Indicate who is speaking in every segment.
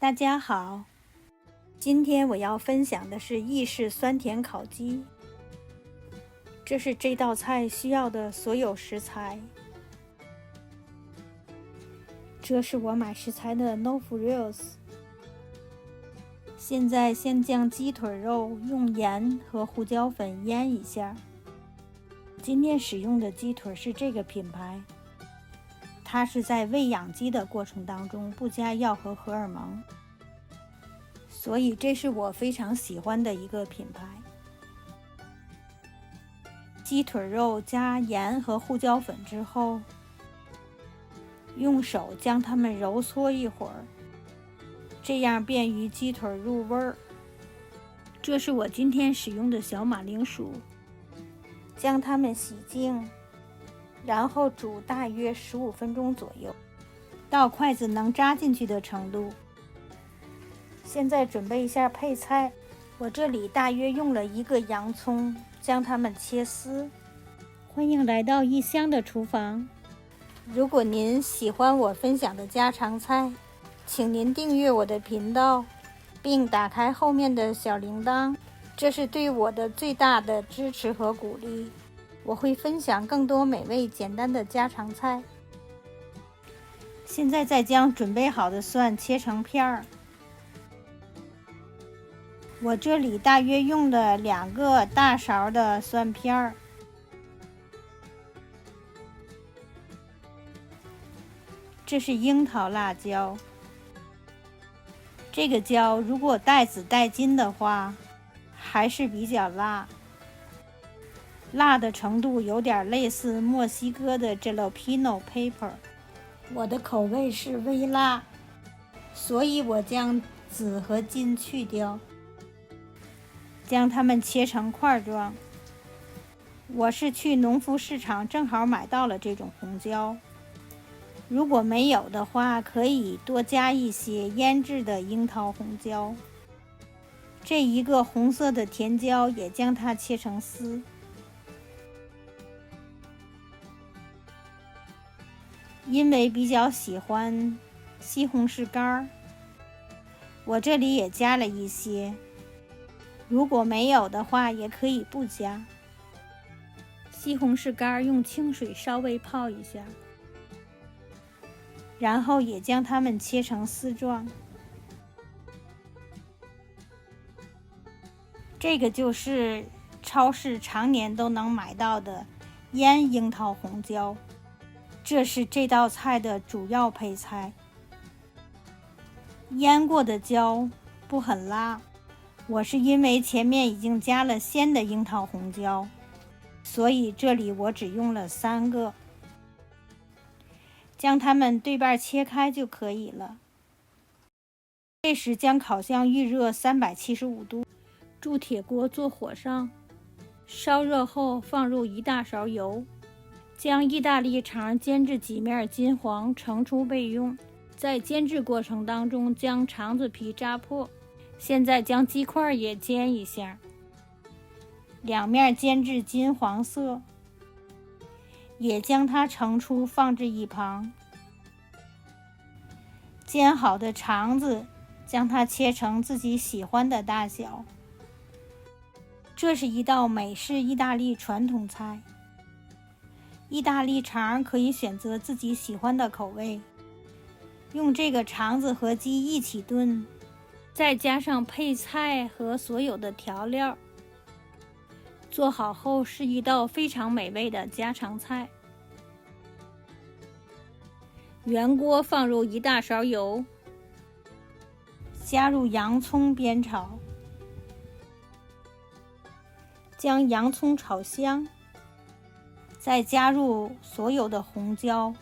Speaker 1: 大家好，今天我要分享的是意式酸甜烤鸡。这是这道菜需要的所有食材。这是我买食材的 No Frills。现在先将鸡腿肉用盐和胡椒粉腌一下。今天使用的鸡腿是这个品牌，它是在喂养鸡的过程当中不加药和荷尔蒙，所以这是我非常喜欢的一个品牌。鸡腿肉加盐和胡椒粉之后，用手将它们揉搓一会儿，这样便于鸡腿入味儿。这是我今天使用的小马铃薯，将它们洗净，然后煮大约15分钟左右，到筷子能扎进去的程度。现在准备一下配菜，我这里大约用了1个洋葱，将它们切丝。欢迎来到异乡的厨房。如果您喜欢我分享的家常菜，请您订阅我的频道，并打开后面的小铃铛，这是对我的最大的支持和鼓励。我会分享更多美味简单的家常菜。现在再将准备好的蒜切成片儿。我这里大约用了2个大勺的蒜片儿。这是樱桃辣椒，这个椒如果带籽带筋的话，还是比较辣，辣的程度有点类似墨西哥的 Jalapeno pepper。我的口味是微辣，所以我将籽和筋去掉，将它们切成块状。我是去农夫市场正好买到了这种红椒，如果没有的话，可以多加一些腌制的樱桃红椒。这1个红色的甜椒也将它切成丝。因为比较喜欢西红柿干，我这里也加了一些，如果没有的话也可以不加。西红柿干用清水稍微泡一下，然后也将它们切成丝状。这个就是超市常年都能买到的腌樱桃红椒，这是这道菜的主要配菜。腌过的椒不很辣，我是因为前面已经加了鲜的樱桃红椒，所以这里我只用了3个。将它们对半切开就可以了。这时将烤箱预热375度，铸铁锅坐火上，烧热后放入1大勺油，将意大利肠煎至几面金黄，盛出备用。在煎制过程当中将肠子皮扎破。现在将鸡块也煎一下，2面煎至金黄色，也将它盛出放置一旁。煎好的肠子将它切成自己喜欢的大小。这是一道美式意大利传统菜。意大利肠可以选择自己喜欢的口味，用这个肠子和鸡一起炖，再加上配菜和所有的调料，做好后是一道非常美味的家常菜。原锅放入1大勺油，加入洋葱煸炒，将洋葱炒香，再加入所有的红椒，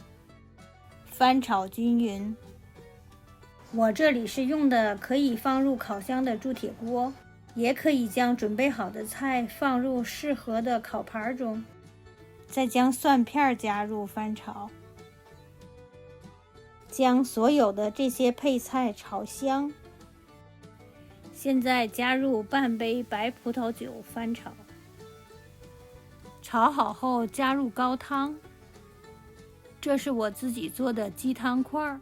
Speaker 1: 翻炒均匀。我这里是用的可以放入烤箱的铸铁锅，也可以将准备好的菜放入适合的烤盘中，再将蒜片加入翻炒，将所有的这些配菜炒香。现在加入半杯白葡萄酒翻炒，炒好后加入高汤。这是我自己做的鸡汤块，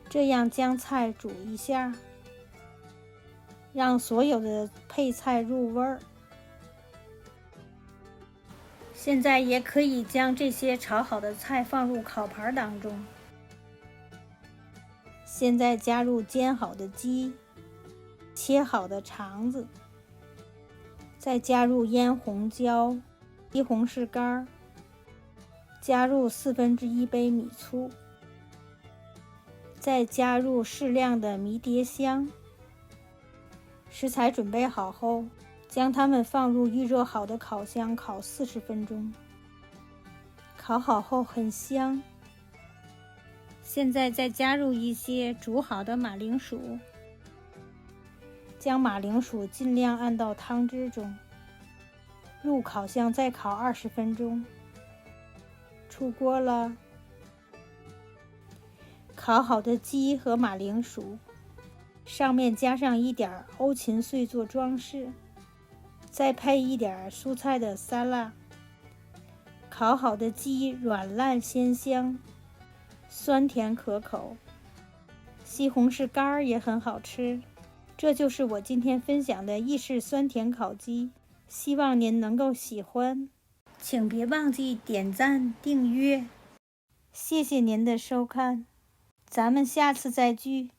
Speaker 1: 这样将菜煮一下，让所有的配菜入味儿。现在也可以将这些炒好的菜放入烤盘当中。现在加入煎好的鸡，切好的肠子，再加入腌红椒、西红柿干，加入1/4杯米醋，再加入适量的迷迭香。食材准备好后，将它们放入预热好的烤箱烤40分钟。烤好后很香。现在再加入一些煮好的马铃薯，将马铃薯尽量按到汤汁中，入烤箱再烤20分钟。出锅了，烤好的鸡和马铃薯，上面加上一点欧芹碎做装饰，再配一点蔬菜的沙拉。烤好的鸡软烂鲜香，酸甜可口，西红柿干也很好吃。这就是我今天分享的意式酸甜烤鸡，希望您能够喜欢。请别忘记点赞订阅，谢谢您的收看，咱们下次再聚。